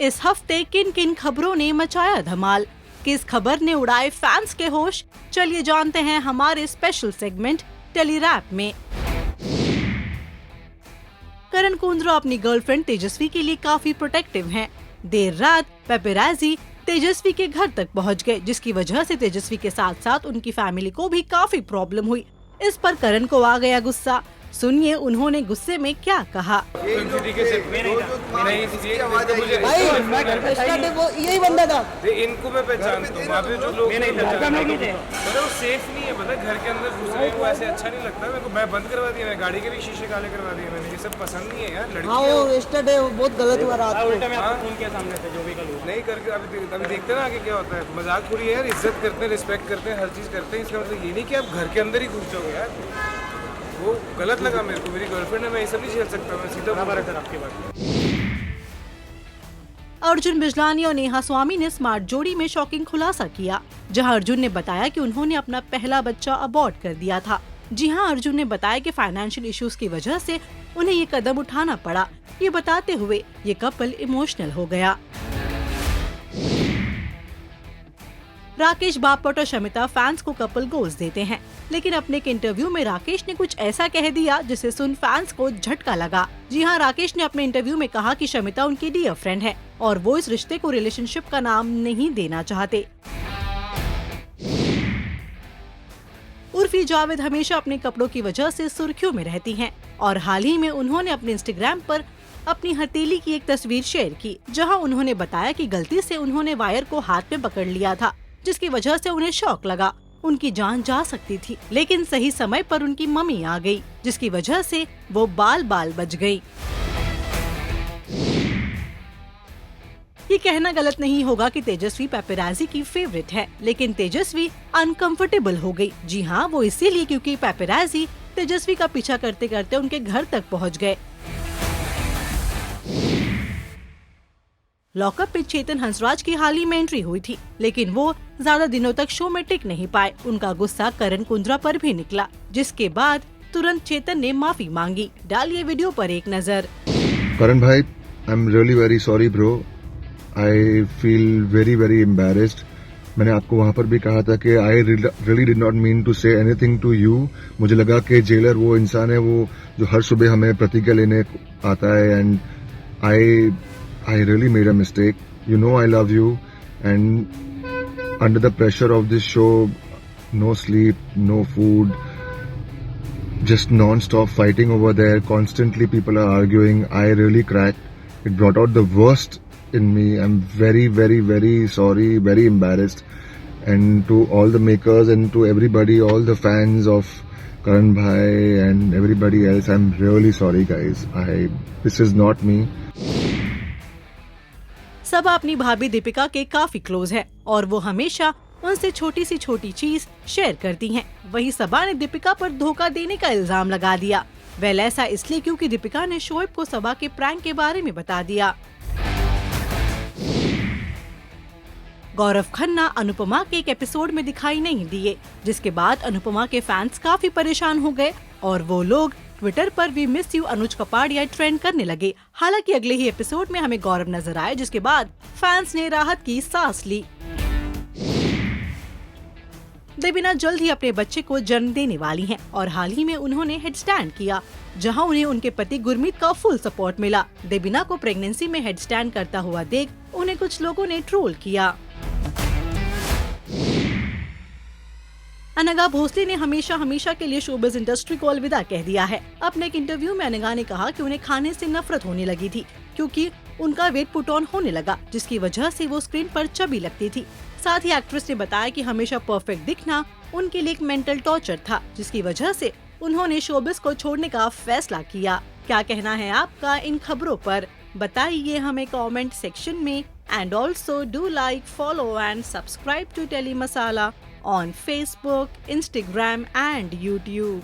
इस हफ्ते किन किन खबरों ने मचाया धमाल, किस खबर ने उड़ाए फैंस के होश, चलिए जानते हैं हमारे स्पेशल सेगमेंट टेली रैप में। करण कुंद्रा अपनी गर्लफ्रेंड तेजस्वी के लिए काफी प्रोटेक्टिव हैं। देर रात पेपराजी तेजस्वी के घर तक पहुंच गए, जिसकी वजह से तेजस्वी के साथ साथ उनकी फैमिली को भी काफी प्रॉब्लम हुई। इस पर करण को आ गया गुस्सा। सुनिए उन्होंने गुस्से में क्या कहा। यही बंदा था। इनको मैं पहचानता हूँ। वहाँ पे जो लोग मतलब वो सेफ नहीं है, पता घर के अंदर घुसने को ऐसे अच्छा नहीं लगता मेरे को। मैं बंद करवा दिया, मैं गाड़ी के भी शीशे काले करवा दिए मैंने। ये सब पसंद नहीं है यार लड़की। हाँ वो yesterday बहुत गलत हुआ रात को। फोन के सामने से जो भी नहीं करके अभी देखते ना आगे क्या होता है। मजाक थोड़ी है यार, इज्जत करते हैं, रिस्पेक्ट करते हैं, हर चीज करते हैं। इसका मतलब ये नहीं कि आप घर के अंदर ही घुस जाओगे यार, वो गलत लगा मेरे को। मेरी गर्लफ्रेंड है, मैं ये सब नहीं झेल सकता। मैं सीधा आपकी बात। अर्जुन बिजलानी और नेहा स्वामी ने स्मार्ट जोड़ी में शॉकिंग खुलासा किया, जहां अर्जुन ने बताया कि उन्होंने अपना पहला बच्चा अबॉर्ट कर दिया था। जी हां, अर्जुन ने बताया कि फाइनेंशियल इश्यूज की वजह से उन्हें ये कदम उठाना पड़ा। ये बताते हुए ये कपल इमोशनल हो गया। राकेश बापट और शमिता फैंस को कपल गोल्स देते हैं, लेकिन अपने एक इंटरव्यू में राकेश ने कुछ ऐसा कह दिया जिसे सुन फैंस को झटका लगा। जी हां, राकेश ने अपने इंटरव्यू में कहा कि शमिता उनकी डियर फ्रेंड है और वो इस रिश्ते को रिलेशनशिप का नाम नहीं देना चाहते। उर्फी जावेद हमेशा अपने कपड़ों की वजह से सुर्खियों में रहती हैं और हाल ही में उन्होंने अपने इंस्टाग्राम पर अपनी हथेली की एक तस्वीर शेयर की, जहां उन्होंने बताया कि गलती से उन्होंने वायर को हाथ में पकड़ लिया था, जिसकी वजह से उन्हें शॉक लगा। उनकी जान जा सकती थी, लेकिन सही समय पर उनकी मम्मी आ गई, जिसकी वजह से वो बाल बच गई। ये कहना गलत नहीं होगा कि तेजस्वी पेपराजी की फेवरेट है, लेकिन तेजस्वी अनकंफर्टेबल हो गई। जी हाँ, वो इसीलिए क्योंकि पेपराजी तेजस्वी का पीछा करते करते उनके घर तक पहुँच गए। लॉकअप में चेतन हंसराज की हाल ही में एंट्री हुई थी, लेकिन वो ज्यादा दिनों तक शो में टिक नहीं पाए। उनका गुस्सा करण कुंद्रा पर भी निकला, जिसके बाद तुरंत चेतन ने माफी मांगी। डालिए वीडियो पर एक नजर। करण भाई, I am really very sorry bro. I feel very embarrassed. मैंने आपको वहाँ पर भी कहा था कि I really did not mean to say anything to you. मुझे लगा कि जेलर वो इंसान है वो जो हर सुबह हमें प्रतिज्ञा लेने आता है, and I really made a mistake. You know I love you, and under the pressure of this show, no sleep, no food, just non-stop fighting over there. Constantly people are arguing. I really cracked. It brought out the worst in me. I'm very sorry, very embarrassed. And to all the makers and to everybody, all the fans of Karan Bhai and everybody else, I'm really sorry guys. This is not me. सबा अपनी भाभी दीपिका के काफी close है और वो हमेशा उनसे छोटी सी छोटी चीज शेयर करती हैं। वहीं सबा ने दीपिका पर धोखा देने का इल्जाम लगा दिया। वेल ऐसा इसलिए क्योंकि दीपिका ने शोएब को सबा के प्रैंक के बारे में बता दिया। गौरव खन्ना अनुपमा के एक एपिसोड में दिखाई नहीं दिए, जिसके बाद अनुपमा के फैंस काफी परेशान हो गए और वो लोग ट्विटर पर we miss you Anuj Kapadia trend करने लगे। हालांकि अगले ही एपिसोड में हमें गौरव नजर आए, जिसके बाद फैंस ने राहत की सांस ली। देवीना जल्द ही अपने बच्चे को जन्म देने वाली हैं और हाल ही में उन्होंने हेड स्टैंड किया, जहां उन्हें उनके पति गुरमीत का फुल सपोर्ट मिला। देवीना को प्रेगनेंसी में हेड स्टैंड करता हुआ देख उन्हें कुछ लोगों ने ट्रोल किया। अनघा भोसले ने हमेशा के लिए शोबिज इंडस्ट्री को अलविदा कह दिया है। अपने एक इंटरव्यू में अनघा ने कहा कि उन्हें खाने से नफरत होने लगी थी, क्योंकि उनका वेट पुट ऑन होने लगा, जिसकी वजह से वो स्क्रीन पर चबी लगती थी। साथ ही एक्ट्रेस ने बताया कि हमेशा परफेक्ट दिखना उनके लिए एक मेंटल टॉर्चर था, जिसकी वजह से उन्होंने शोबिज को छोड़ने का फैसला किया। क्या कहना है आपका इन खबरों पर? बताइए हमें कमेंट सेक्शन में। And also do like, follow and subscribe to Telly Masala on Facebook, Instagram and YouTube.